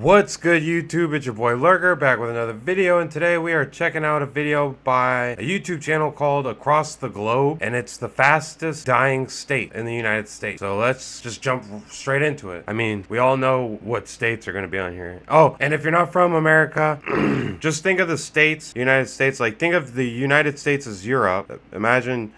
What's good, YouTube? It's your boy Lurker back with another video, and today we are checking out a video by a YouTube channel called Across the Globe, and it's the fastest dying state in the United States. So let's just jump straight into it. I mean, we all know what states are going to be on here. Oh, and if you're not from America, just think of the states, United States, like think of the United States as Europe. Imagine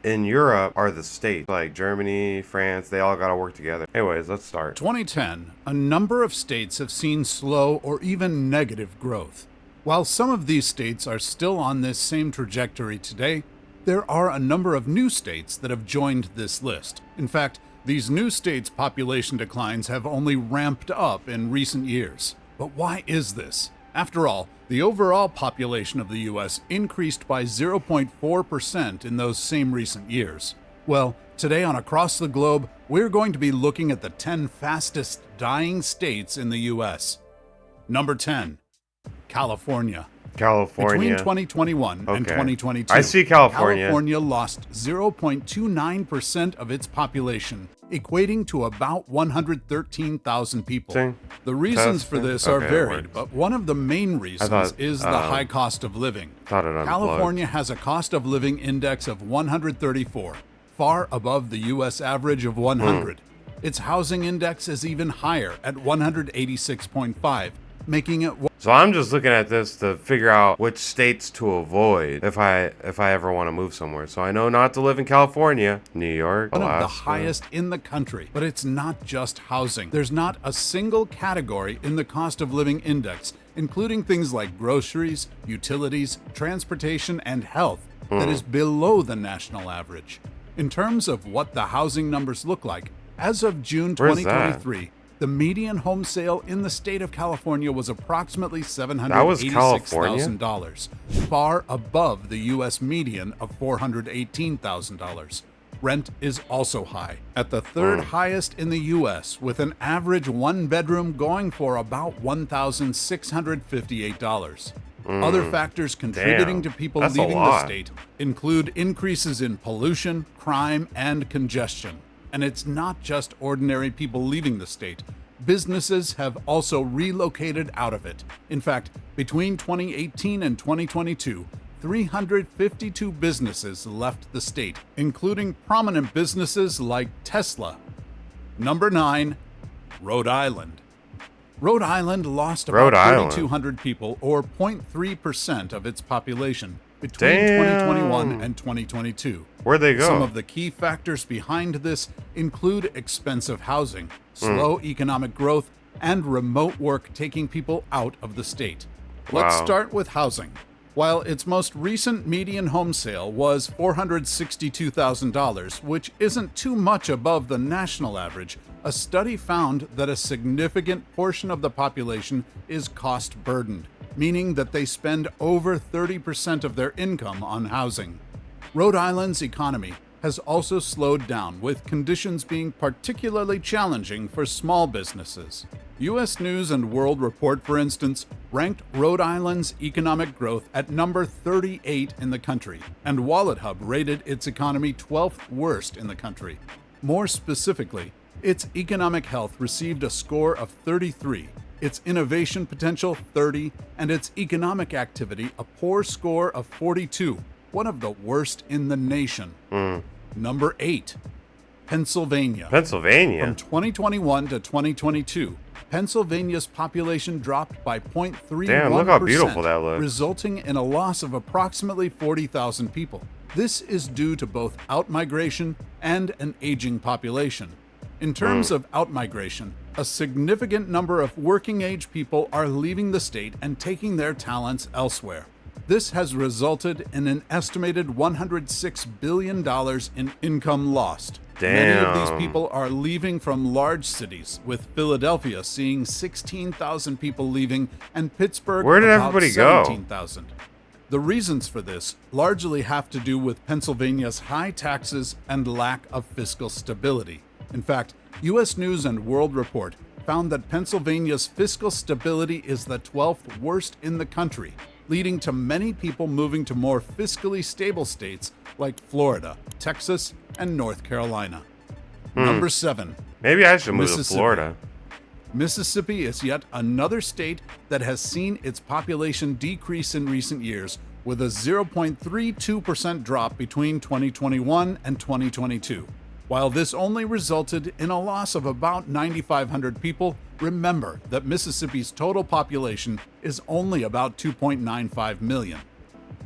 in Europe are the states, like Germany, France, they all gotta work together. Anyways, let's start. 2010, a number of states have seen slow or even negative growth. While some of these states are still on this same trajectory today, there are a number of new states that have joined this list. In fact, these new states' population declines have only ramped up in recent years. But why is this? After all, the overall population of the US increased by 0.4% in those same recent years. Well, today on Across the Globe, we're going to be looking at the 10 fastest dying states in the US. Number 10, California. Between 2021 and 2022, I see California lost 0.29% of its population, equating to about 113,000 people. The reasons for this are varied, but one of the main reasons is the high cost of living. California has a cost of living index of 134, far above the US average of 100. Its housing index is even higher at 186.5, making it. So I'm just looking at this to figure out which states to avoid if I ever want to move somewhere. So I know not to live in California, New York, one Alaska. of the highest in the country. But it's not just housing. There's not a single category in the cost of living index, including things like groceries, utilities, transportation, and health, that is below the national average. In terms of what the housing numbers look like, as of June 2023, the median home sale in the state of California was approximately $786,000, far above the U.S. median of $418,000. Rent is also high, at the third highest in the U.S., with an average one-bedroom going for about $1,658. Other factors contributing to people leaving the state include increases in pollution, crime, and congestion. And it's not just ordinary people leaving the state. Businesses have also relocated out of it. In fact, between 2018 and 2022, 352 businesses left the state, including prominent businesses like Tesla. Number 9, Rhode Island. Rhode Island lost about 3,200 people, or 0.3% of its population, between 2021 and 2022. Where'd they go? Some of the key factors behind this include expensive housing, slow economic growth, and remote work taking people out of the state. Let's start with housing. While its most recent median home sale was $462,000, which isn't too much above the national average, a study found that a significant portion of the population is cost-burdened, meaning that they spend over 30% of their income on housing. Rhode Island's economy has also slowed down, with conditions being particularly challenging for small businesses. U.S. News and World Report, for instance, ranked Rhode Island's economic growth at number 38 in the country, and WalletHub rated its economy 12th worst in the country. More specifically, its economic health received a score of 33, its innovation potential 30, and its economic activity a poor score of 42, one of the worst in the nation. Number 8, Pennsylvania. From 2021 to 2022, Pennsylvania's population dropped by 0.31%. Damn, look how beautiful that looks. Resulting in a loss of approximately 40,000 people. This is due to both outmigration and an aging population. In terms of outmigration, a significant number of working-age people are leaving the state and taking their talents elsewhere. This has resulted in an estimated $106 billion in income lost. Many of these people are leaving from large cities, with Philadelphia seeing 16,000 people leaving and Pittsburgh about 17,000. The reasons for this largely have to do with Pennsylvania's high taxes and lack of fiscal stability. In fact, U.S. News and World Report found that Pennsylvania's fiscal stability is the 12th worst in the country, leading to many people moving to more fiscally stable states like Florida, Texas, and North Carolina. Number 7. Maybe I should move to Mississippi. Florida. Mississippi is yet another state that has seen its population decrease in recent years, with a 0.32% drop between 2021 and 2022. While this only resulted in a loss of about 9,500 people, remember that Mississippi's total population is only about 2.95 million.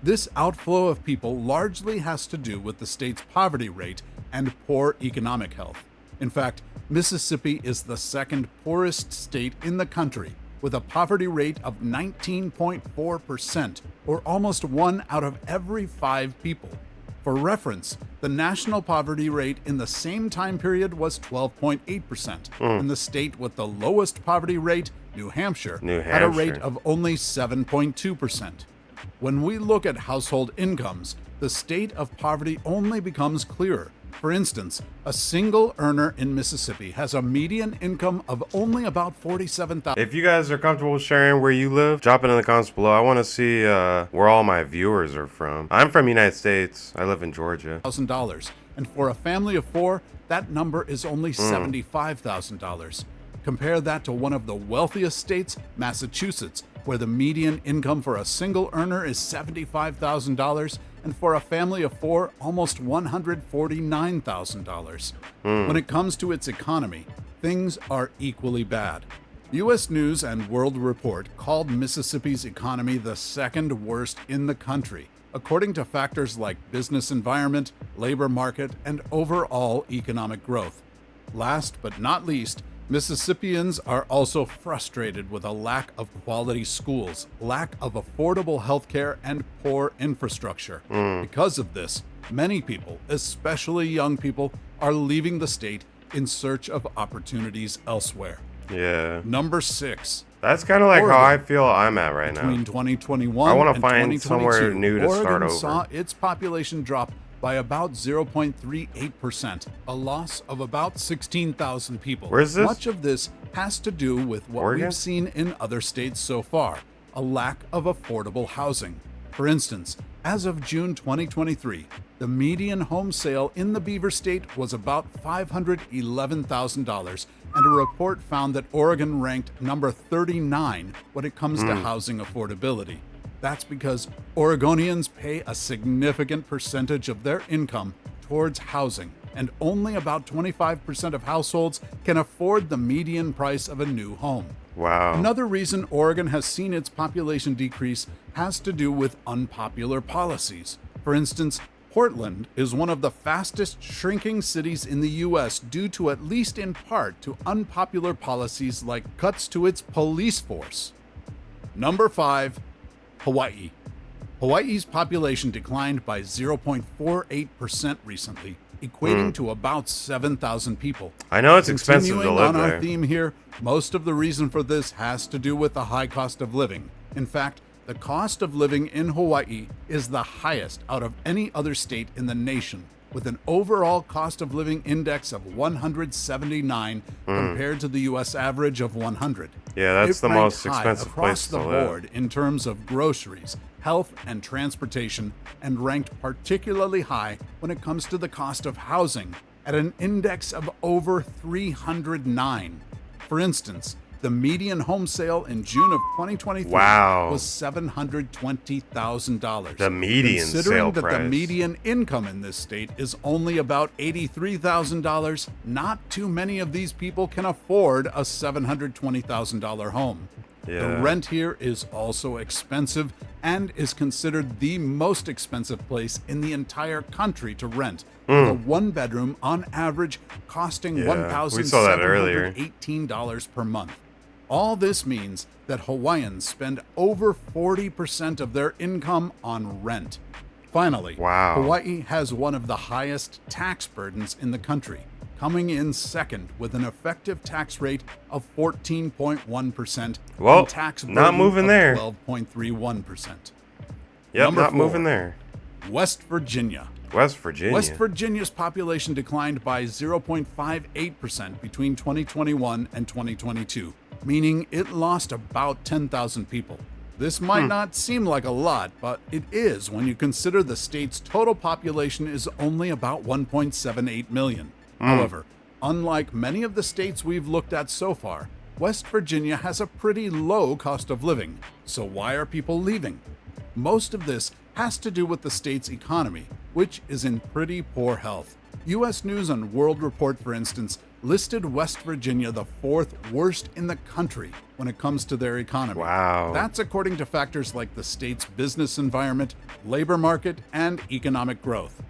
This outflow of people largely has to do with the state's poverty rate and poor economic health. In fact, Mississippi is the second poorest state in the country, with a poverty rate of 19.4%, or almost 1 out of every 5 people. For reference, the national poverty rate in the same time period was 12.8%, and the state with the lowest poverty rate, New Hampshire, had a rate of only 7.2%. When we look at household incomes, the state of poverty only becomes clearer. For instance, a single earner in Mississippi has a median income of only about $47,000. If you guys are comfortable sharing where you live, drop it in the comments below. I want to see where all my viewers are from. I'm from the United States. I live in Georgia. And for a family of 4, that number is only $75,000. Compare that to one of the wealthiest states, Massachusetts, where the median income for a single earner is $75,000, and for a family of 4, almost $149,000. When it comes to its economy, things are equally bad. U.S. News and World Report called Mississippi's economy the second worst in the country, according to factors like business environment, labor market, and overall economic growth. Last but not least, Mississippians are also frustrated with a lack of quality schools, lack of affordable healthcare, and poor infrastructure. Because of this, many people, especially young people, are leaving the state in search of opportunities elsewhere. Yeah. Number 6. That's kind of like Oregon. how I feel I'm at right now. Between 2021 I want to and find 2022, somewhere new to Oregon start over. saw its population drop by about 0.38%, a loss of about 16,000 people. Where's this? Much of this has to do with what Oregon? we've seen in other states so far, a lack of affordable housing. For instance, as of June 2023, the median home sale in the Beaver State was about $511,000, and a report found that Oregon ranked number 39 when it comes to housing affordability. That's because Oregonians pay a significant percentage of their income towards housing, and only about 25% of households can afford the median price of a new home. Wow. Another reason Oregon has seen its population decrease has to do with unpopular policies. For instance, Portland is one of the fastest shrinking cities in the U.S. due to, at least in part, to unpopular policies like cuts to its police force. Number 5. Hawaii. Hawaii's population declined by 0.48% recently, equating to about 7,000 people. I know it's expensive to Continuing live on there. our theme here, most of the reason for this has to do with the high cost of living. In fact, the cost of living in Hawaii is the highest out of any other state in the nation, with an overall cost of living index of 179 compared to the U.S. average of 100. Yeah, that's It the ranked most high expensive across place to the live. board in terms of groceries, health, and transportation, and ranked particularly high when it comes to the cost of housing at an index of over 309. For instance, the median home sale in June of 2023 Wow. was $720,000. The median Considering sale that the price. median income in this state is only about $83,000, not too many of these people can afford a $720,000 home. Yeah. The rent here is also expensive and is considered the most expensive place in the entire country to rent, with a one-bedroom on average costing Yeah, we saw that earlier. $1,718 per month. All this means that Hawaiians spend over 40% of their income on rent. Finally, Wow. Hawaii has one of the highest tax burdens in the country, coming in second with an effective tax rate of 14.1% Well, and tax not burden moving of there. 12.31%. Yep, Number not 4. moving there. West Virginia. West Virginia. West Virginia's population declined by 0.58% between 2021 and 2022, meaning it lost about 10,000 people. This might not seem like a lot, but it is when you consider the state's total population is only about 1.78 million. However, Unlike many of the states we've looked at so far, West Virginia has a pretty low cost of living. So why are people leaving? Most of this has to do with the state's economy, which is in pretty poor health. U.S. News and World Report, for instance, listed West Virginia the 4th worst in the country when it comes to their economy. Wow. That's according to factors like the state's business environment, labor market, and economic growth.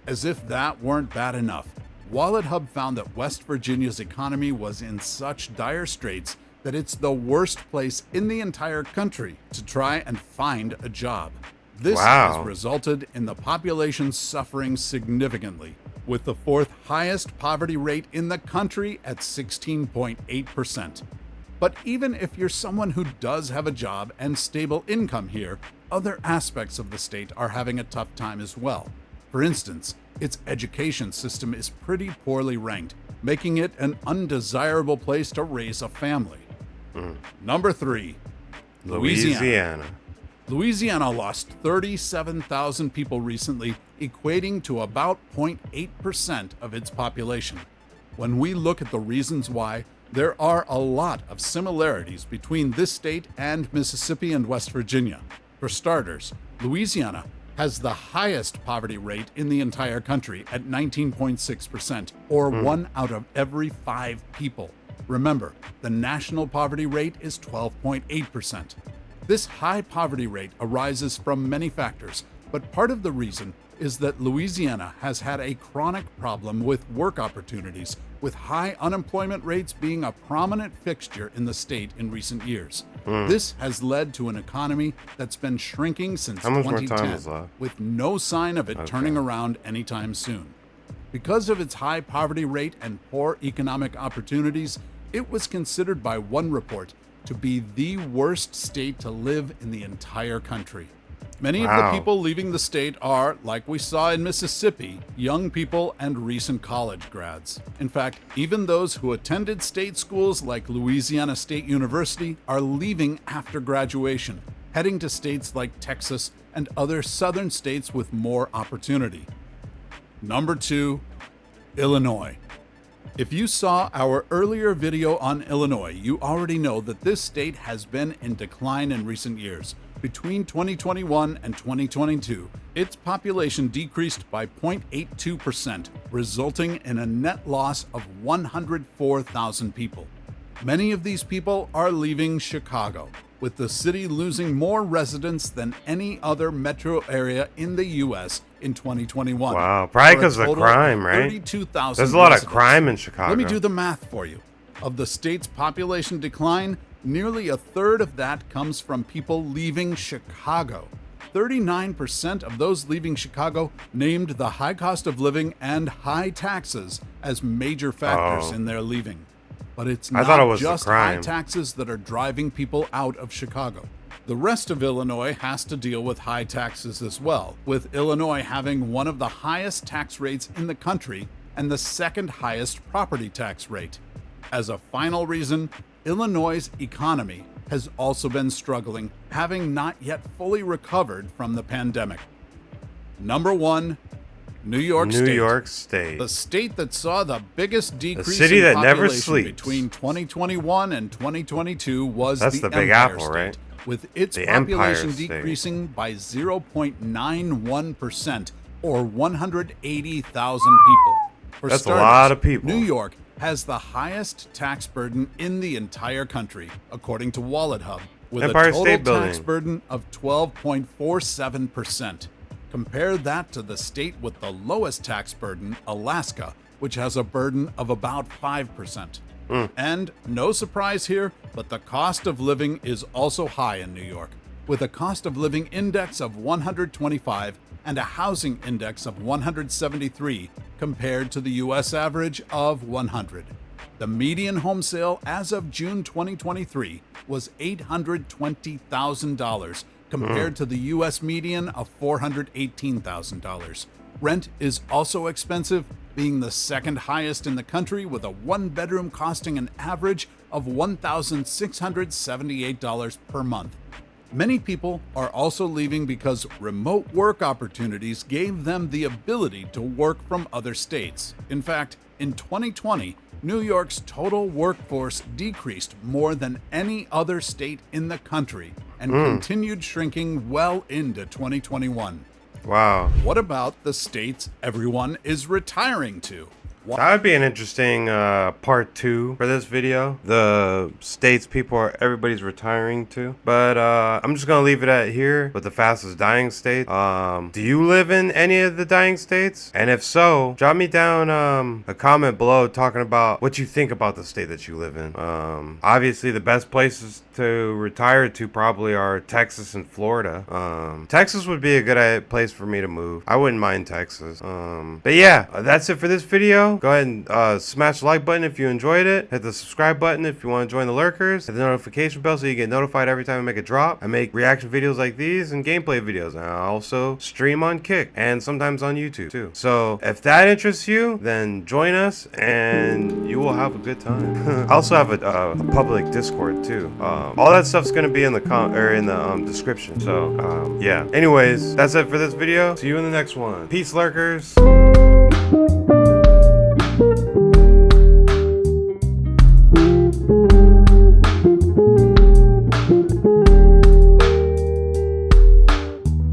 As if that weren't bad enough, WalletHub found that West Virginia's economy was in such dire straits that it's the worst place in the entire country to try and find a job. This Wow. has resulted in the population suffering significantly, with the 4th highest poverty rate in the country at 16.8%. But even if you're someone who does have a job and stable income here, other aspects of the state are having a tough time as well. For instance, its education system is pretty poorly ranked, making it an undesirable place to raise a family. Number 3, Louisiana. Louisiana lost 37,000 people recently, equating to about 0.8% of its population. When we look at the reasons why, there are a lot of similarities between this state and Mississippi and West Virginia. For starters, Louisiana has the highest poverty rate in the entire country at 19.6%, or 1 out of every 5 people. Remember, the national poverty rate is 12.8%. This high poverty rate arises from many factors, but part of the reason is that Louisiana has had a chronic problem with work opportunities, with high unemployment rates being a prominent fixture in the state in recent years. This has led to an economy that's been shrinking since How much more time 2010, is left? with no sign of it turning around anytime soon. Because of its high poverty rate and poor economic opportunities, it was considered by one report to be the worst state to live in the entire country. Many of the people leaving the state are, like we saw in Mississippi, young people and recent college grads. In fact, even those who attended state schools like Louisiana State University are leaving after graduation, heading to states like Texas and other southern states with more opportunity. Number 2, Illinois. If you saw our earlier video on Illinois, you already know that this state has been in decline in recent years. Between 2021 and 2022, its population decreased by 0.82%, resulting in a net loss of 104,000 people. Many of these people are leaving Chicago, with the city losing more residents than any other metro area in the U.S. in 2021. Wow, probably for a because of the total crime, right? 32,000 There's a lot of residents. crime in Chicago. Let me do the math for you. Of the state's population decline, nearly a third of that comes from people leaving Chicago. 39% of those leaving Chicago named the high cost of living and high taxes as major factors in their leaving. But it's I thought it not was the just high crime. taxes that are driving people out of Chicago. The rest of Illinois has to deal with high taxes as well, with Illinois having one of the highest tax rates in the country and the second highest property tax rate. As a final reason, Illinois' economy has also been struggling, having not yet fully recovered from the pandemic. Number 1, New York State. New York State. The state that saw the biggest decrease city in that never population sleeps. between 2021 and 2022 was That's the Big Empire Apple, State, right? with its The Empire population State. decreasing by 0.91%, or 180,000 people. For That's a starters, lot of people. New York has the highest tax burden in the entire country, according to WalletHub, with Empire a total State tax Building. burden of 12.47%. Compare that to the state with the lowest tax burden, Alaska, which has a burden of about 5%. And no surprise here, but the cost of living is also high in New York, with a cost of living index of 125 and a housing index of 173 compared to the U.S. average of 100. The median home sale as of June 2023 was $820,000 compared to the U.S. median of $418,000. Rent is also expensive, being the second highest in the country, with a one-bedroom costing an average of $1,678 per month. Many people are also leaving because remote work opportunities gave them the ability to work from other states. In fact, in 2020, New York's total workforce decreased more than any other state in the country and continued shrinking well into 2021. Wow. What about the states everyone is retiring to? That would be an interesting part 2 for this video. The states everybody's retiring to. But I'm just gonna leave it at here with the fastest dying state. Do you live in any of the dying states? And if so, drop me down a comment below talking about what you think about the state that you live in. Obviously the best places to retire to probably are Texas and Florida. Texas would be a good place for me to move. I wouldn't mind Texas. But yeah, that's it for this video. Go ahead and smash the like button if you enjoyed it. Hit the subscribe button if you want to join the lurkers. Hit the notification bell so you get notified every time I make a drop. I make reaction videos like these and gameplay videos. And I also stream on Kick and sometimes on YouTube too. So if that interests you, then join us and you will have a good time. I also have a public Discord too. All that stuff's gonna be in the description. So yeah. Anyways, that's it for this video. See you in the next one. Peace, lurkers.